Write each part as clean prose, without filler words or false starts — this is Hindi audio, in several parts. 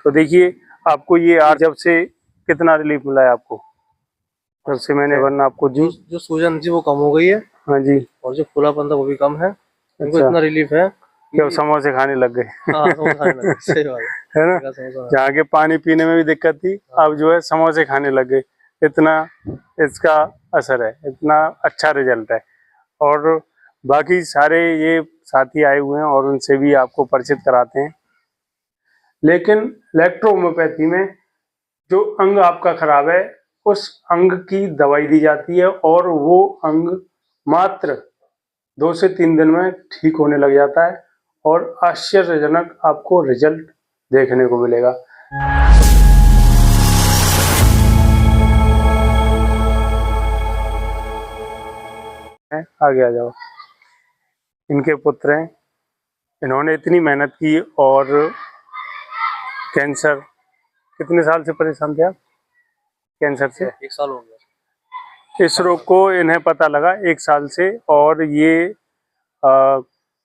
तो देखिए आपको ये जब से कितना रिलीफ मिला है आपको, जब से मैंने वरना आपको दी? जो सूजन थी वो कम हो गई है। हाँ जी। और जो फूलापन था वो भी कम है। इनको अच्छा, इतना रिलीफ है कि अब समोसे खाने लग गए। हाँ, समोसा खाने लगे, सही बात है ना, समोसा। जहाँ के पानी पीने में भी दिक्कत थी, अब जो है समोसे खाने लग गए। इतना इसका असर है, इतना अच्छा रिजल्ट है। और बाकी सारे ये साथी आए हुए हैं और उनसे भी आपको परिचित कराते हैं। लेकिन इलेक्ट्रोहोम्योपैथी में जो अंग आपका खराब है, उस अंग की दवाई दी जाती है और वो अंग मात्र 2 से 3 दिन में ठीक होने लग जाता है और आश्चर्यजनक आपको रिजल्ट देखने को मिलेगा। आगे आ जाओ। इनके पुत्र हैं, इन्होंने इतनी मेहनत की और कैंसर, कितने साल से परेशान थे आप कैंसर से? 1 साल हो गया। इस रोग को इन्हें पता लगा 1 साल से, और ये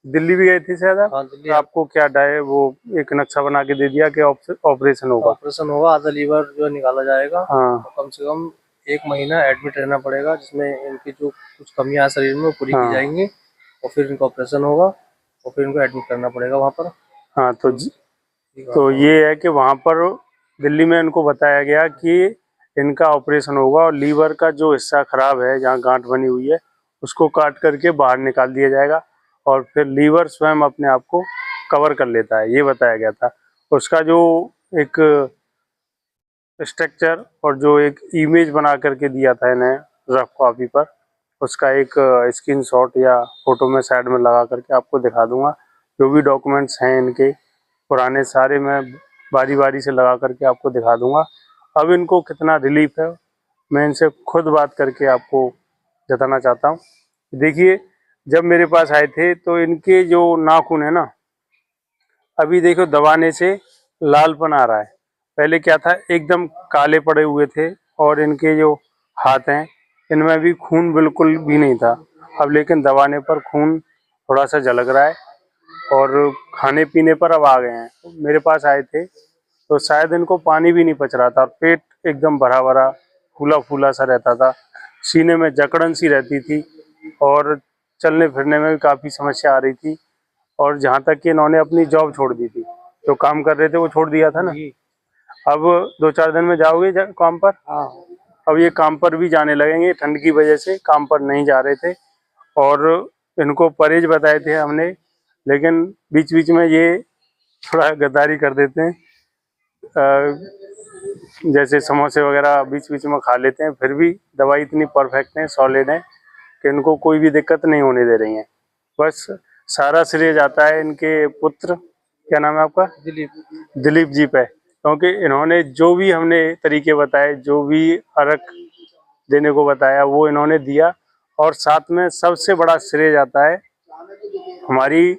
दिल्ली भी गए थे शायद आप? हाँ, दिल्ली। आपको क्या वो एक नक्शा बना के दे दिया कि ऑपरेशन होगा? ऑपरेशन होगा, आधा लीवर जो निकाला जाएगा। हाँ। तो कम से कम 1 महीना एडमिट रहना पड़ेगा, जिसमें इनकी जो कुछ कमियां शरीर में पूरी की जाएंगी और फिर इनका ऑपरेशन होगा और फिर इनको एडमिट करना पड़ेगा वहाँ पर। हाँ, तो ये है कि वहाँ पर दिल्ली में इनको बताया गया कि इनका ऑपरेशन होगा और लीवर का जो हिस्सा खराब है, जहाँ गांठ बनी हुई है, उसको काट करके बाहर निकाल दिया जाएगा और फिर लीवर स्वयं अपने आप को कवर कर लेता है, ये बताया गया था। उसका जो एक स्ट्रक्चर और जो एक इमेज बना करके दिया था इन्हें रफ कॉपी पर, उसका एक स्क्रीनशॉट या फोटो में साइड में लगा करके आपको दिखा दूंगा। जो भी डॉक्यूमेंट्स हैं इनके पुराने सारे मैं बारी बारी से लगा करके आपको दिखा दूंगा। अब इनको कितना रिलीफ है मैं इनसे खुद बात करके आपको जताना चाहता हूँ। देखिए, जब मेरे पास आए थे तो इनके जो नाखून है ना, अभी देखो दबाने से लालपन आ रहा है। पहले क्या था, एकदम काले पड़े हुए थे और इनके जो हाथ हैं इनमें भी खून बिल्कुल भी नहीं था। अब लेकिन दबाने पर खून थोड़ा सा झलक रहा है और खाने पीने पर अब आ गए हैं। मेरे पास आए थे तो शायद इनको पानी भी नहीं पच रहा था, पेट एकदम भरा भरा फूला फूला सा रहता था, सीने में जकड़न सी रहती थी और चलने फिरने में भी काफ़ी समस्या आ रही थी। और जहाँ तक कि इन्होंने अपनी जॉब छोड़ दी थी, जो काम कर रहे थे वो छोड़ दिया था ना। अब 2-4 दिन में जाओगे काम पर? हाँ। अब ये काम पर भी जाने लगेंगे, ठंड की वजह से काम पर नहीं जा रहे थे और इनको परहेज बताए थे हमने, लेकिन बीच बीच में ये थोड़ा गद्दारी कर देते हैं। जैसे समोसे वगैरह बीच बीच में खा लेते हैं, फिर भी दवाई इतनी परफेक्ट है, सॉलिड है कि इनको कोई भी दिक्कत नहीं होने दे रही है। बस सारा श्रेय जाता है इनके पुत्र, क्या नाम है आपका? दिलीप जी पे, क्योंकि इन्होंने जो भी हमने तरीके बताए, जो भी अर्क देने को बताया वो इन्होंने दिया। और साथ में सबसे बड़ा श्रेय जाता है हमारी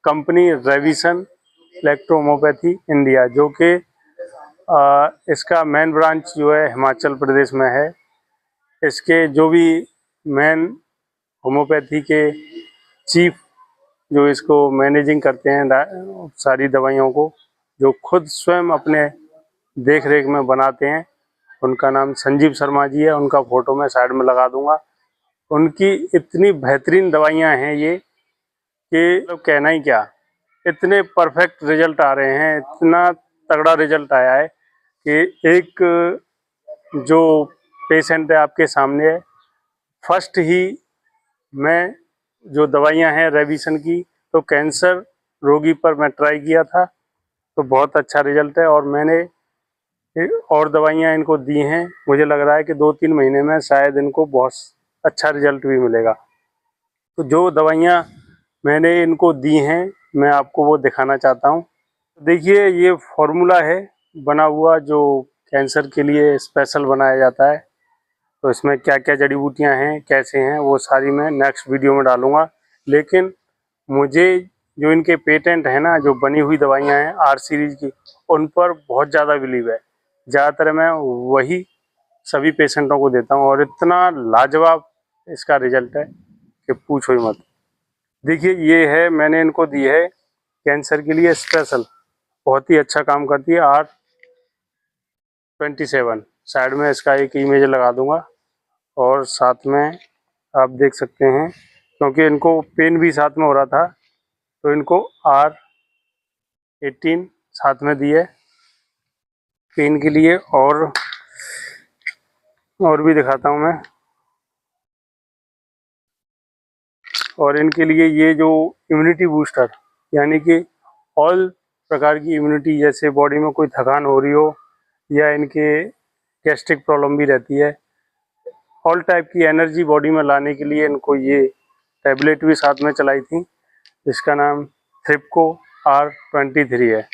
कंपनी रेविसन इलेक्ट्रोहोम्योपैथी इंडिया, जो कि इसका मेन ब्रांच जो है हिमाचल प्रदेश में है। इसके जो भी मेन होम्योपैथी के चीफ जो इसको मैनेजिंग करते हैं सारी दवाइयों को, जो खुद स्वयं अपने देख रेख में बनाते हैं, उनका नाम संजीव शर्मा जी है। उनका फोटो मैं साइड में लगा दूंगा। उनकी इतनी बेहतरीन दवाइयाँ हैं ये कि मतलब कहना ही क्या, इतने परफेक्ट रिजल्ट आ रहे हैं, इतना तगड़ा रिजल्ट आया है कि एक जो पेशेंट है आपके सामने है, फर्स्ट ही मैं जो दवाइयाँ हैं रेविसन की, तो कैंसर रोगी पर मैं ट्राई किया था तो बहुत अच्छा रिजल्ट है और मैंने और दवाइयाँ इनको दी हैं। मुझे लग रहा है कि 2-3 महीने में शायद इनको बहुत अच्छा रिजल्ट भी मिलेगा। तो जो दवाइयाँ मैंने इनको दी हैं मैं आपको वो दिखाना चाहता हूँ। देखिए, ये फॉर्मूला है बना हुआ जो कैंसर के लिए स्पेशल बनाया जाता है। तो इसमें क्या क्या जड़ी बूटियाँ हैं, कैसे हैं, वो सारी मैं नेक्स्ट वीडियो में डालूँगा। लेकिन मुझे जो इनके पेटेंट है ना, जो बनी हुई दवाइयाँ हैं आर सीरीज की, उन पर बहुत ज़्यादा बिलीव है। ज़्यादातर मैं वही सभी पेशेंटों को देता हूँ और इतना लाजवाब इसका रिजल्ट है कि पूछो ही मत। देखिए, ये है मैंने इनको दी है कैंसर के लिए स्पेशल, बहुत ही अच्छा काम करती है। 27। साइड में इसका एक इमेज लगा दूंगा और साथ में आप देख सकते हैं, क्योंकि इनको पेन भी साथ में हो रहा था तो इनको R18 साथ में दिए पेन के लिए। और भी दिखाता हूँ मैं। और इनके लिए ये जो इम्यूनिटी बूस्टर, यानी कि ऑल प्रकार की इम्यूनिटी, जैसे बॉडी में कोई थकान हो रही हो या इनके गैस्ट्रिक प्रॉब्लम भी रहती है, ऑल टाइप की एनर्जी बॉडी में लाने के लिए इनको ये टैबलेट भी साथ में चलाई थी, जिसका नाम थ्रिप्को R23 है।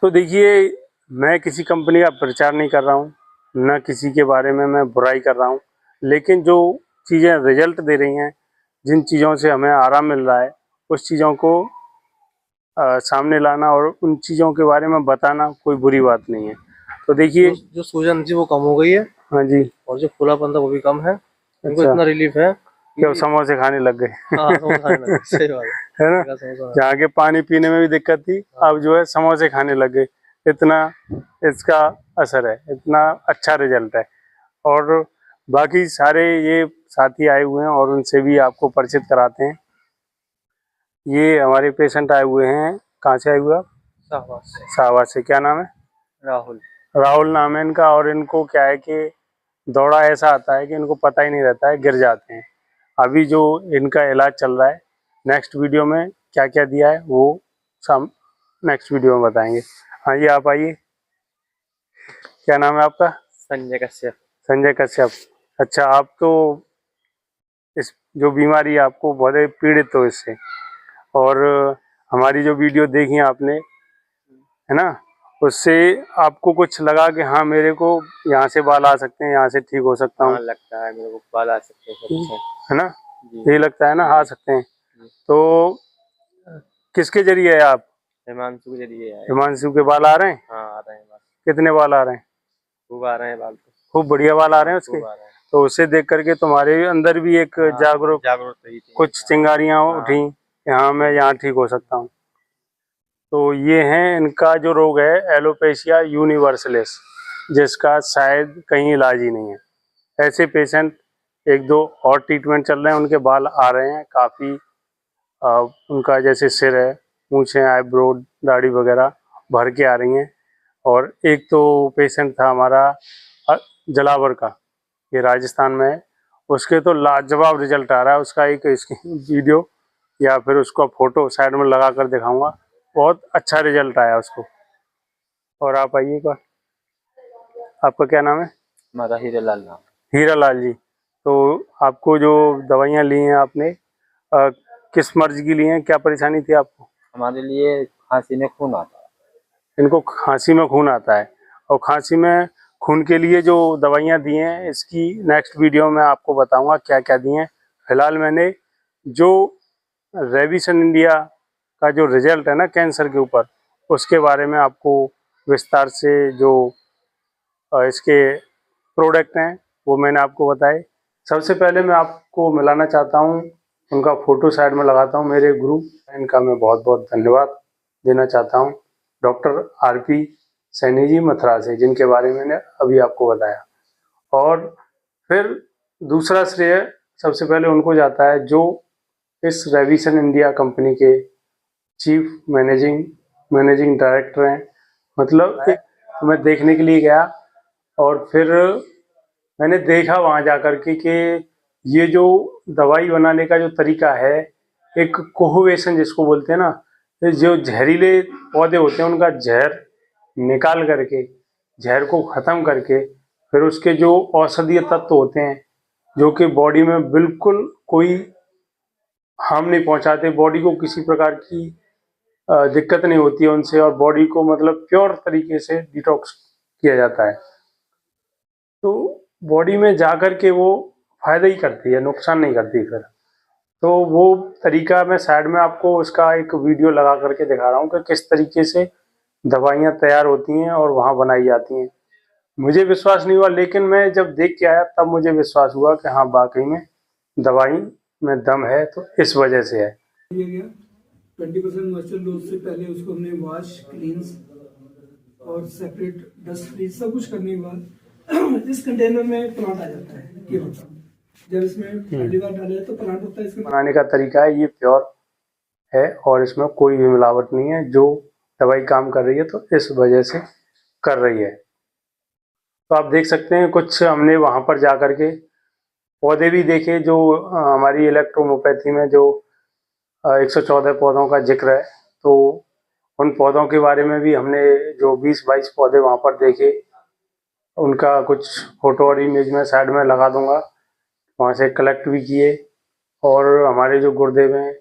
तो देखिए, मैं किसी कंपनी का प्रचार नहीं कर रहा हूँ, न किसी के बारे में मैं बुराई कर रहा हूँ, लेकिन जो चीज़ें रिजल्ट दे रही हैं, जिन चीज़ों से हमें आराम मिल रहा है, उस चीज़ों को सामने लाना और उन चीज़ों के बारे में बताना कोई बुरी बात नहीं है। तो देखिए, जो सूजन थी वो कम हो गई है। हाँ जी। और जो फूलापन था वो भी कम है। इनको अच्छा। इतना रिलीफ है कि अब समोसे खाने लग गए। हाँ, समोसा खाने लगे, सही बात है ना, समोसा जहाँ के पानी पीने में भी दिक्कत थी, अब जो है समोसे खाने लग गए। इतना इसका असर है, इतना अच्छा रिजल्ट है। और बाकी सारे ये साथी आए हुए हैं और उनसे भी आपको परिचित कराते हैं। ये हमारे पेशेंट आए हुए हैं। कहाँ से आए हुए आप? शाहबाद से। क्या नाम है? राहुल। राहुल नाम है इनका। और इनको क्या है कि दौड़ा ऐसा आता है कि इनको पता ही नहीं रहता है, गिर जाते हैं। अभी जो इनका इलाज चल रहा है, नेक्स्ट वीडियो में क्या क्या दिया है वो नेक्स्ट वीडियो में बताएंगे। हाँ जी, आप आइए। क्या नाम है आपका? संजय कश्यप। संजय कश्यप। अच्छा, आप तो इस जो बीमारी है आपको बहुत पीड़ित हो इससे, और हमारी जो वीडियो देखी आपने, है ना, उससे आपको कुछ लगा कि हाँ मेरे को यहाँ से बाल आ सकते हैं, यहाँ से ठीक हो सकता हूँ? हाँ, लगता है मेरे को बाल आ सकते हैं, है ना, यही लगता है ना, आ सकते हैं। तो किसके जरिए है आप? हिमांशु के जरिए है। हिमांशु के बाल आ रहे हैं? हाँ, आ रहे हैं बाल। कितने बाल आ रहे हैं? खूब आ रहे हैं बाल, तो खूब बढ़िया बाल आ रहे हैं उसके। तो उसे देख करके तुम्हारे अंदर भी एक जागरूक कुछ चिंगारियां उठी, यहाँ मैं यहाँ ठीक हो सकता हूँ। तो ये है इनका जो रोग है, एलोपेशिया यूनिवर्सलिस, जिसका शायद कहीं इलाज ही नहीं है। ऐसे पेशेंट एक दो और ट्रीटमेंट चल रहे हैं, उनके बाल आ रहे हैं काफ़ी। उनका जैसे सिर है, मूछें, आईब्रो, दाढ़ी वगैरह भर के आ रही हैं। और एक तो पेशेंट था हमारा जलावर का, ये राजस्थान में है, उसके तो लाजवाब रिजल्ट आ रहा है। उसका एक इसकी वीडियो या फिर उसका फोटो साइड में लगा कर दिखाऊंगा, बहुत अच्छा रिजल्ट आया उसको। और आप आइए का, आपका क्या नाम है? हमारा हीरालाल नाम। हीरालाल जी। तो आपको जो दवाइयाँ ली हैं आपने, किस मर्ज की ली हैं, क्या परेशानी थी आपको? हमारे लिए खांसी में खून आता है। इनको खांसी में खून आता है, और खांसी में खून के लिए जो दवाइयाँ दी हैं, इसकी नेक्स्ट वीडियो में आपको बताऊंगा क्या क्या दी हैं। फिलहाल मैंने जो रेविसन इंडिया का जो रिजल्ट है ना कैंसर के ऊपर, उसके बारे में आपको विस्तार से जो इसके प्रोडक्ट हैं वो मैंने आपको बताए। सबसे पहले मैं आपको मिलाना चाहता हूँ, उनका फोटो साइड में लगाता हूँ, मेरे गुरु, इनका मैं बहुत बहुत धन्यवाद देना चाहता हूँ, डॉक्टर RP सैनी जी मथुरा से, जिनके बारे में मैंने अभी आपको बताया। और फिर दूसरा श्रेय सबसे पहले उनको जाता है जो इस रेविसन इंडिया कंपनी के चीफ मैनेजिंग डायरेक्टर हैं। मतलब मैं देखने के लिए गया और फिर मैंने देखा वहाँ जाकर के कि ये जो दवाई बनाने का जो तरीका है, एक कोहोवेशन जिसको बोलते हैं ना, जो जहरीले पौधे होते हैं उनका जहर निकाल करके, जहर को ख़त्म करके, फिर उसके जो औषधीय तत्व होते हैं जो कि बॉडी में बिल्कुल कोई हार्म नहीं पहुंचाते, बॉडी को किसी प्रकार की दिक्कत नहीं होती है उनसे, और बॉडी को मतलब प्योर तरीके से डिटॉक्स किया जाता है। तो बॉडी में जाकर के वो फायदा ही करती है, नुकसान नहीं करती फिर। तो वो तरीका मैं साइड में आपको उसका एक वीडियो लगा करके दिखा रहा हूँ कि किस तरीके से दवाइयाँ तैयार होती हैं और वहाँ बनाई जाती हैं। मुझे विश्वास नहीं हुआ, लेकिन मैं जब देख के आया तब मुझे विश्वास हुआ कि हाँ वाकई में दवाई में दम है, तो इस वजह से है। 20% मॉइस्चर लॉस से पहले उसको हमने वॉश, क्लींस और सेपरेट डस्ट फ्री सब कुछ करने के बाद इस कंटेनर में प्लांट आ जाता है। ये होता है जब इसमें पहली बार डाला है तो प्लांट होता है। इसमें बनाने का तरीका है, ये प्योर है और इसमें कोई भी मिलावट नहीं है। जो दवाई काम कर रही है तो इस वजह से कर रही है। तो आप देख सकते हैं कुछ हमने वहाँ पर जा कर के पौधे भी देखे जो हमारी इलेक्ट्रोहोम्योपैथी में जो 114 पौधों का जिक्र है, तो उन पौधों के बारे में भी हमने जो 20-22 पौधे वहाँ पर देखे, उनका कुछ फोटो और इमेज में साइड में लगा दूंगा। वहाँ से कलेक्ट भी किए और हमारे जो गुरुदेव हैं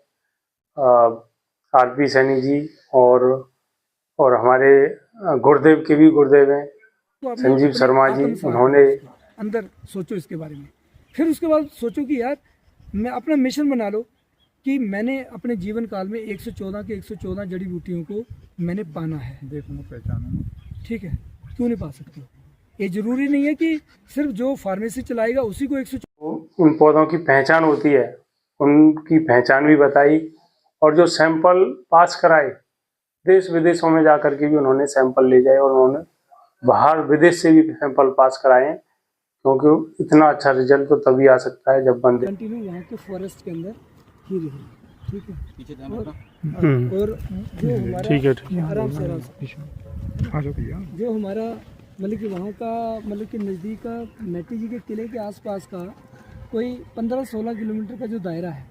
आरपी सैनी जी और हमारे गुरुदेव के भी गुरुदेव हैं तो संजीव शर्मा जी, उन्होंने अंदर सोचो इसके बारे में। फिर उसके बाद सोचो कि यार मैं अपना मिशन बना लो कि मैंने अपने जीवन काल में 114 के 114 जड़ी बूटियों को मैंने पाना है, देखूंगा, पहचानूंगा। ठीक है, क्यों नहीं पा सकते? ये जरूरी नहीं है कि सिर्फ जो फार्मेसी चलाएगा उसी को 114। उन पौधों की पहचान होती है, उनकी पहचान भी बताई और जो सैंपल पास कराए देश विदेशों में जा कर के भी उन्होंने सैंपल ले जाए और उन्होंने बाहर विदेश से भी सैंपल पास कराए हैं, क्योंकि इतना अच्छा रिजल्ट तो तभी आ सकता है जब बंदे कंटिन्यू यहाँ के फॉरेस्ट के अंदर ही रहे। ठीक है, पीछे और जो हमारा ठीक है आराम से जो हमारा मतलब कि वहाँ का मतलब कि नज़दीक का मैटी जी के किले के आसपास का कोई 15-16 किलोमीटर का जो दायरा है,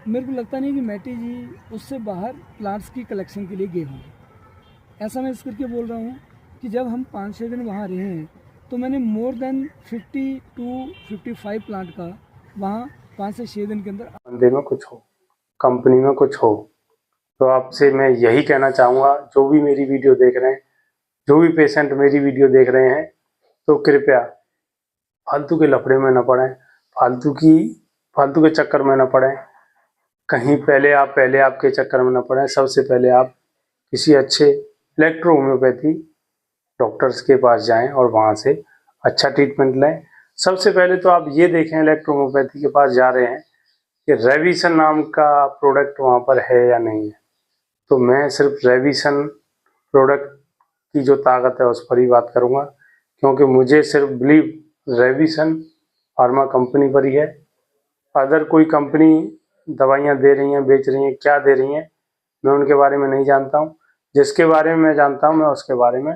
मेरे को लगता नहीं कि मैटी जी उससे बाहर प्लांट्स की कलेक्शन के लिए गए होंगे। ऐसा मैं इस करके बोल रहा हूँ कि जब हम 5-6 दिन वहाँ रहे हैं तो मैंने मोर देन 50 to 55 प्लांट का वहाँ 5 से 6 दिन के अंदर बंदे में कुछ हो, कंपनी में कुछ हो। तो आपसे मैं यही कहना चाहूँगा, जो भी मेरी वीडियो देख रहे हैं, जो भी पेशेंट मेरी वीडियो देख रहे हैं, तो कृपया फालतू के लफड़े में न पड़ें, फालतू के चक्कर में न पड़ें, कहीं पहले आपके चक्कर में न पड़ें। सबसे पहले आप किसी अच्छे इलेक्ट्रो होम्योपैथी डॉक्टर्स के पास जाएं और वहाँ से अच्छा ट्रीटमेंट लें। सबसे पहले तो आप ये देखें इलेक्ट्रो होम्योपैथी के पास जा रहे हैं कि रेविसन नाम का प्रोडक्ट वहाँ पर है या नहीं है। तो मैं सिर्फ रेविसन प्रोडक्ट की जो ताकत है उस पर ही बात करूँगा, क्योंकि मुझे सिर्फ बिलीव रेविसन फार्मा कंपनी पर ही है। अदर कोई कंपनी दवाइयाँ दे रही हैं, बेच रही हैं, क्या दे रही हैं, मैं उनके बारे में नहीं जानता हूँ। जिसके बारे में मैं जानता हूँ मैं उसके बारे में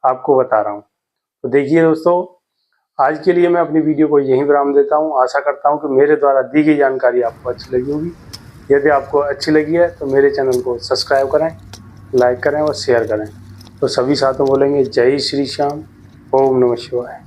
आपको बता रहा हूँ। तो देखिए दोस्तों, आज के लिए मैं अपनी वीडियो को यहीं विराम देता हूँ। आशा करता हूँ कि मेरे द्वारा दी गई जानकारी आपको अच्छी लगी होगी। यदि आपको अच्छी लगी है तो मेरे चैनल को सब्सक्राइब करें, लाइक करें और शेयर करें। तो सभी साथों बोलेंगे जय श्री श्याम, ओम नमः शिवाय।